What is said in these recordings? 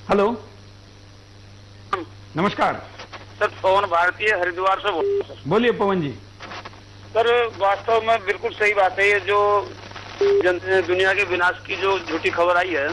Hello, नमस्कार sir. पवन भारतीय हरिद्वार से बोल रहा हूं सर। बोलिए पवन जी। सर वास्तव में बिल्कुल सही बात है, ये जो दुनिया के विनाश की जो झूठी खबर आई है,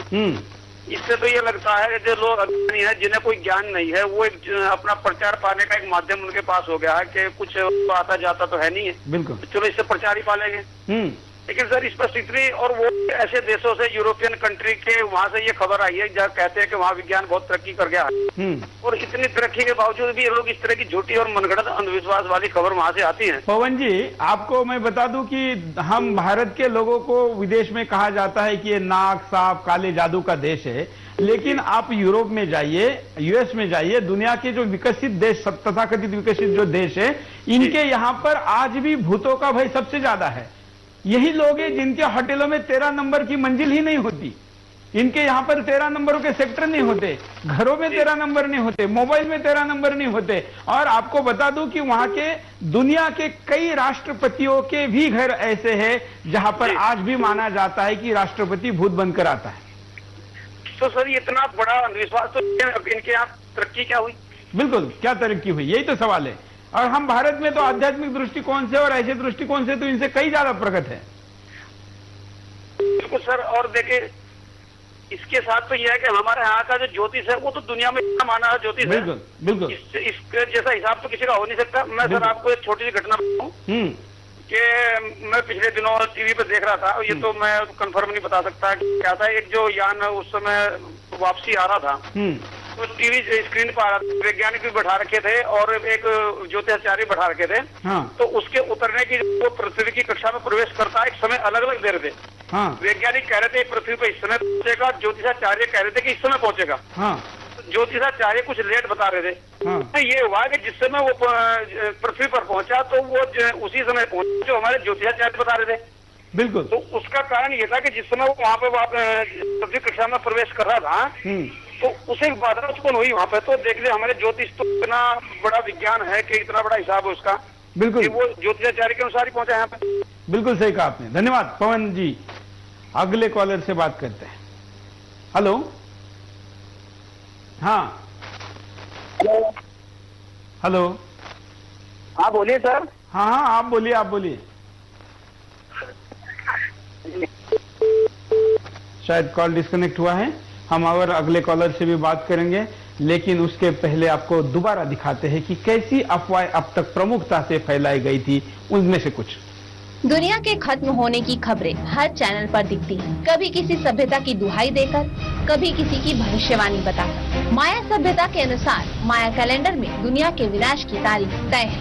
इससे तो ये लगता है कि जो लोग अज्ञानी हैं, जिन्हें कोई ज्ञान नहीं है, वो अपना प्रचार पाने का एक माध्यम उनके पास हो गया है कि कुछ आता जाता तो है नहीं है, बिल्कुल, तो चलो इससे प्रचार ही पालेंगे। लेकिन सर इस पर इतनी, और वो ऐसे देशों से, यूरोपियन कंट्री के, वहाँ से ये खबर आई है जहाँ कहते हैं कि वहाँ विज्ञान बहुत तरक्की कर गया है, और इतनी तरक्की के बावजूद भी ये लोग इस तरह की झूठी और मनगढ़ंत अंधविश्वास वाली खबर वहाँ से आती है। पवन जी, आपको मैं बता दूं कि हम भारत के लोगों को विदेश में कहा जाता है कि ये नाग सांप काले जादू का देश है, लेकिन आप यूरोप में जाइए, यूएस में जाइए, दुनिया के जो विकसित देश, तथाकथित विकसित जो देश है, इनके यहाँ पर आज भी भूतों का भय सबसे ज्यादा है। यही लोग हैं जिनके होटलों में 13 नंबर की मंजिल ही नहीं होती, इनके यहाँ पर 13 नंबरों के सेक्टर नहीं होते, घरों में 13 नंबर नहीं होते, मोबाइल में 13 नंबर नहीं होते। और आपको बता दूं कि वहां के दुनिया के कई राष्ट्रपतियों के भी घर ऐसे हैं जहां पर आज भी माना जाता है कि राष्ट्रपति भूत बनकर आता है। तो सर ये इतना बड़ा अंधविश्वास, तो इनके यहाँ तरक्की क्या हुई? बिल्कुल, क्या तरक्की हुई, यही तो सवाल है। और हम भारत में तो आध्यात्मिक दृष्टिकोण से और ऐसे दृष्टिकोण से तो इनसे कई ज्यादा प्रगत है। बिल्कुल सर। और देखिए इसके साथ तो यह है कि हमारे यहाँ का जो ज्योतिष है वो तो दुनिया में इतना माना है ज्योतिष है। बिल्कुल बिल्कुल, इसके जैसा हिसाब तो किसी का हो नहीं सकता। मैं सर आपको एक छोटी सी घटना बताऊं कि मैं पिछले दिनों टीवी पे देख रहा था, और ये तो मैं कंफर्म नहीं बता सकता कि क्या था। एक जो यान उस समय वापसी आ रहा था, तो टीवी स्क्रीन पर आ रहा था, वैज्ञानिक भी बैठा रखे थे और एक ज्योतिषाचार्य बैठा रखे थे। तो उसके उतरने की, वो पृथ्वी की कक्षा में प्रवेश करता है, एक समय अलग अलग दे रहे थे। वैज्ञानिक कह रहे थे पृथ्वी पे इस समय पहुंचेगा, ज्योतिषाचार्य कह रहे थे कि इस समय पहुंचेगा। ज्योतिषाचार्य कुछ लेट बता रहे थे। ये हुआ कि जिस समय वो पृथ्वी पर पहुंचा तो वो उसी समय पहुंचा जो हमारे ज्योतिषाचार्य बता रहे थे। बिल्कुल। तो उसका कारण ये था कि जिस समय वो वहाँ पे पृथ्वी कक्षा में प्रवेश कर रहा था, तो उसे बाधा उत्पन्न हुई वहाँ पे। तो देख ले, हमारे ज्योतिष तो इतना बड़ा विज्ञान है कि इतना बड़ा हिसाब है उसका। बिल्कुल, वो ज्योतिषाचार्य के अनुसार ही पहुंचा यहाँ पे। बिल्कुल सही कहा आपने, धन्यवाद पवन जी। अगले कॉलर से बात करते हैं। हेलो, हाँ हेलो, हाँ बोलिए सर। हाँ हाँ, आप बोलिए, आप बोलिए। शायद कॉल डिस्कनेक्ट हुआ है, हम और अगले कॉलर से भी बात करेंगे, लेकिन उसके पहले आपको दोबारा दिखाते हैं कि कैसी अफवाहें अब तक प्रमुखता से फैलाई गई थी, उनमें से कुछ। दुनिया के खत्म होने की खबरें हर चैनल पर दिखती हैं, कभी किसी सभ्यता की दुहाई देकर, कभी किसी की भविष्यवाणी बताकर। माया सभ्यता के अनुसार माया कैलेंडर में दुनिया के विनाश की तारीख तय है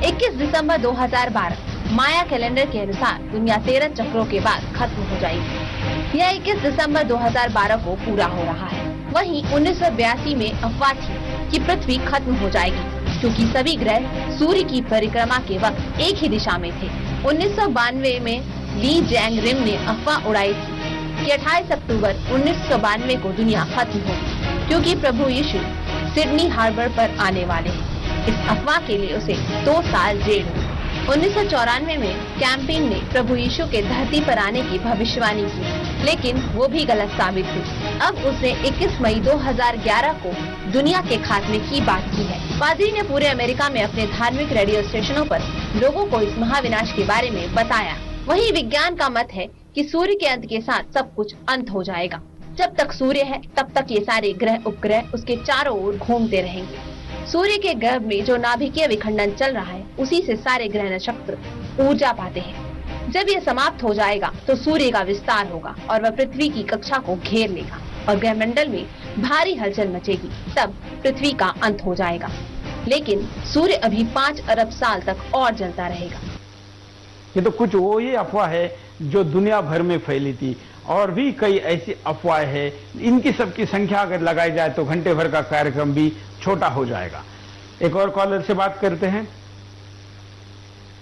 21 दिसंबर 2012। माया कैलेंडर के अनुसार दुनिया 13 चक्रों के बाद खत्म हो जाएगी। यह 21 दिसंबर 2012 को पूरा हो रहा है। वहीं 1982 में अफवाह थी कि पृथ्वी खत्म हो जाएगी, क्योंकि सभी ग्रह सूर्य की परिक्रमा के वक्त एक ही दिशा में थे। 1992 में ली जैंग रिम ने अफवाह उड़ाई थी कि 28 अक्टूबर 1992 को दुनिया खत्म होगी, क्योंकि प्रभु यीशु सिडनी हार्बर पर आने वाले हैं। इस अफवाह के लिए उसे 2 साल जेल हुई। 1994 में कैंपेन ने प्रभु यीशु के धरती पर आने की भविष्यवाणी की, लेकिन वो भी गलत साबित हुई। अब उसने 21 मई 2011 को दुनिया के खात्मे की बात की है। पादरी ने पूरे अमेरिका में अपने धार्मिक रेडियो स्टेशनों पर लोगों को इस महाविनाश के बारे में बताया। वहीं विज्ञान का मत है कि सूर्य के अंत के साथ सब कुछ अंत हो जाएगा। जब तक सूर्य है तब तक ये सारे ग्रह उपग्रह उसके चारों ओर घूमते रहेंगे। सूर्य के गर्भ में जो नाभिकीय विखंडन चल रहा है, उसी से सारे ग्रह नक्षत्र ऊर्जा पाते हैं। जब ये समाप्त हो जाएगा तो सूर्य का विस्तार होगा और वह पृथ्वी की कक्षा को घेर लेगा और ग्रहमंडल में भारी हलचल मचेगी। तब पृथ्वी का अंत हो जाएगा, लेकिन सूर्य अभी 5 अरब साल तक और जलता रहेगा। ये तो कुछ वो ही अफवाह है जो दुनिया भर में फैली थी, और भी कई ऐसी अफवाहें हैं। इनकी सबकी संख्या अगर लगाई जाए तो घंटे भर का कार्यक्रम भी छोटा हो जाएगा। एक और कॉलर से बात करते हैं।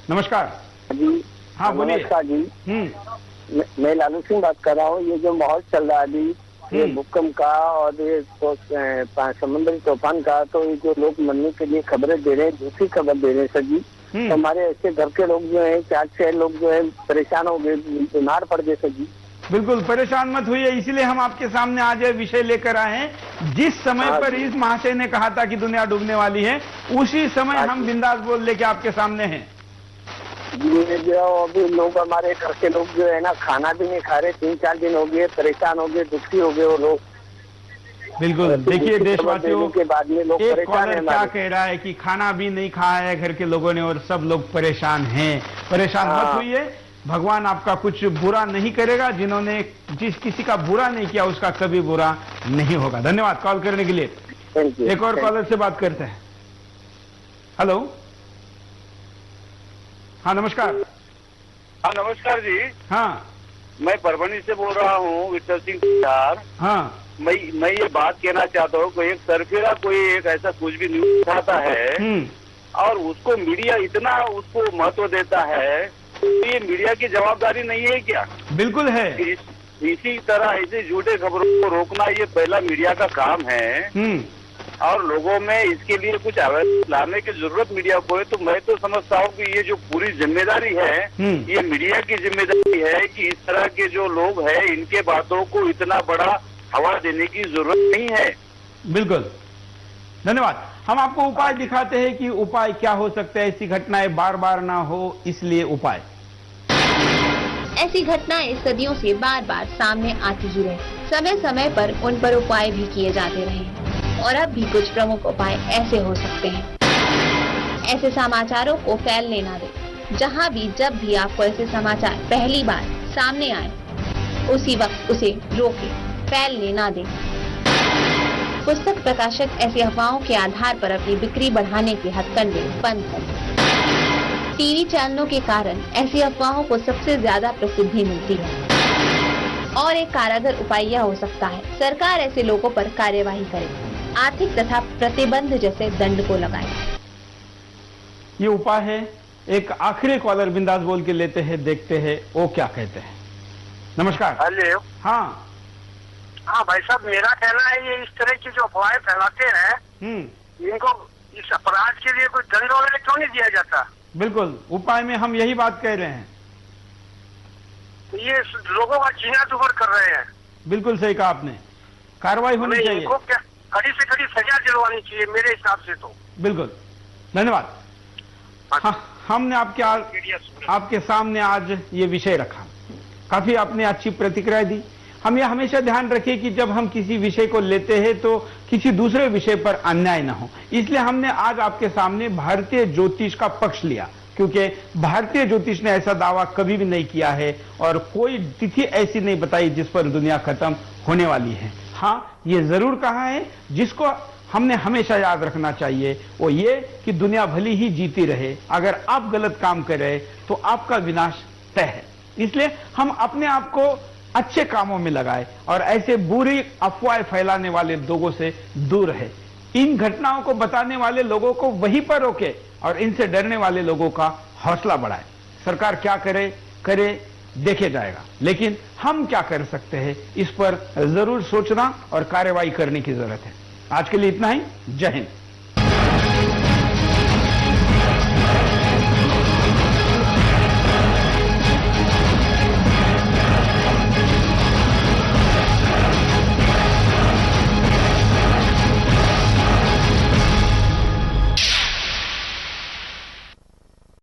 नमस्कार जी। हाँ बोलिए। नमस्कार जी। मैं लालू सिंह बात कर रहा हूँ। ये जो माहौल चल रहा है अभी, ये भूकंप का और ये समुद्री तूफान का, तो ये जो लोग मरने के लिए खबरें दे रहे हैं, झूठी खबर दे रहे हैं सर जी। तो हमारे ऐसे घर के लोग जो है 4-6 लोग जो है परेशान हो गए, बीमार पड़ गए सर जी। बिल्कुल परेशान मत हुई, इसलिए हम आपके सामने आज ये विषय लेकर आए हैं। जिस समय पर इस महाशय ने कहा था कि दुनिया डूबने वाली है, उसी समय हम बिंदास बोल लेके आपके सामने हैं। ये जो अभी लोग हमारे घर के लोग जो है ना, खाना भी नहीं खा रहे, 3-4 दिन हो गए, परेशान हो गए, दुखी हो गए वो लोग। बिल्कुल देखिए देशवासियों, के बाद में लोग एक परेशान कॉलर क्या कह रहा है कि खाना भी नहीं खाया है घर के लोगों ने और सब लोग परेशान हैं। परेशान मत हुई, भगवान आपका कुछ बुरा नहीं करेगा। जिन्होंने किसी का बुरा नहीं किया उसका कभी बुरा नहीं होगा। धन्यवाद कॉल करने के लिए। एक और कॉलर से बात करते हैं। हेलो, हाँ नमस्कार। हाँ नमस्कार जी। हाँ मैं परभनी से बोल रहा हूँ, विठल सिंह चार। हाँ मैं ये बात कहना चाहता हूँ, कोई एक सरफेरा कोई एक ऐसा कुछ भी न्यूज उठाता है और उसको मीडिया इतना उसको महत्व देता है, तो ये मीडिया की जवाबदारी नहीं है क्या? बिल्कुल है। इसी तरह ऐसे झूठे खबरों को रोकना ये पहला मीडिया का काम है और लोगों में इसके लिए कुछ अवेयरनेस लाने की जरूरत मीडिया को है। तो मैं तो समझता हूँ कि ये जो पूरी जिम्मेदारी है ये मीडिया की जिम्मेदारी है कि इस तरह के जो लोग हैं इनके बातों को इतना बड़ा हवा देने की जरूरत नहीं है। बिल्कुल धन्यवाद। हम आपको उपाय दिखाते हैं कि उपाय क्या हो सकता है, ऐसी घटनाएं बार बार ना हो, इसलिए उपाय। ऐसी घटनाएं सदियों से बार बार सामने आती ही रहे, समय समय पर उन पर उपाय भी किए जाते रहे और अब भी कुछ प्रमुख उपाय ऐसे हो सकते हैं। ऐसे समाचारों को फैलने ना दें। जहां भी जब भी आपको ऐसे समाचार पहली बार सामने आए उसी वक्त उसे रोकें, फैलने ना दें। पुस्तक प्रकाशक ऐसी अफवाहों के आधार पर अपनी बिक्री बढ़ाने के हथकंडे बंद करें। टीवी चैनलों के कारण ऐसी अफवाहों को सबसे ज्यादा प्रसिद्धि मिलती है और एक कारगर उपाय यह हो सकता है, सरकार ऐसे लोगों पर कार्यवाही करे, आर्थिक तथा प्रतिबंध जैसे दंड को लगाए। ये उपाय है। एक आखिरी कॉलर बिंदास बोल के लेते हैं, देखते हैं वो क्या कहते हैं। नमस्कार। हेलो। हाँ हाँ भाई साहब, मेरा कहना है ये इस तरह की जो अफवाहें फैलाते हैं इनको इस अपराध के लिए कोई दंड वगैरह क्यों नहीं दिया जाता? बिल्कुल उपाय में हम यही बात कह रहे हैं। तो ये लोगों का जीना दुभर कर रहे हैं। बिल्कुल सही कहा आपने, कार्रवाई होनी चाहिए। इनको क्या कड़ी से कड़ी सजा दिलवानी चाहिए मेरे हिसाब से तो। बिल्कुल धन्यवाद। हाँ, हमने आपके सामने आज ये विषय रखा, काफी आपने अच्छी प्रतिक्रिया दी। हम ये हमेशा ध्यान रखें कि जब हम किसी विषय को लेते हैं तो किसी दूसरे विषय पर अन्याय न हो, इसलिए हमने आज आपके सामने भारतीय ज्योतिष का पक्ष लिया, क्योंकि भारतीय ज्योतिष ने ऐसा दावा कभी भी नहीं किया है और कोई तिथि ऐसी नहीं बताई जिस पर दुनिया खत्म होने वाली है। हाँ, ये जरूर कहा है जिसको हमने हमेशा याद रखना चाहिए, वो ये कि दुनिया भली ही जीती रहे, अगर आप गलत काम कर रहे तो आपका विनाश तय है। इसलिए हम अपने आप को अच्छे कामों में लगाए और ऐसे बुरी अफवाहें फैलाने वाले लोगों से दूर रहे। इन घटनाओं को बताने वाले लोगों को वहीं पर रोके और इनसे डरने वाले लोगों का हौसला बढ़ाए। सरकार क्या करे देखे जाएगा, लेकिन हम क्या कर सकते हैं इस पर जरूर सोचना और कार्रवाई करने की जरूरत है। आज के लिए इतना ही। जय हिंद।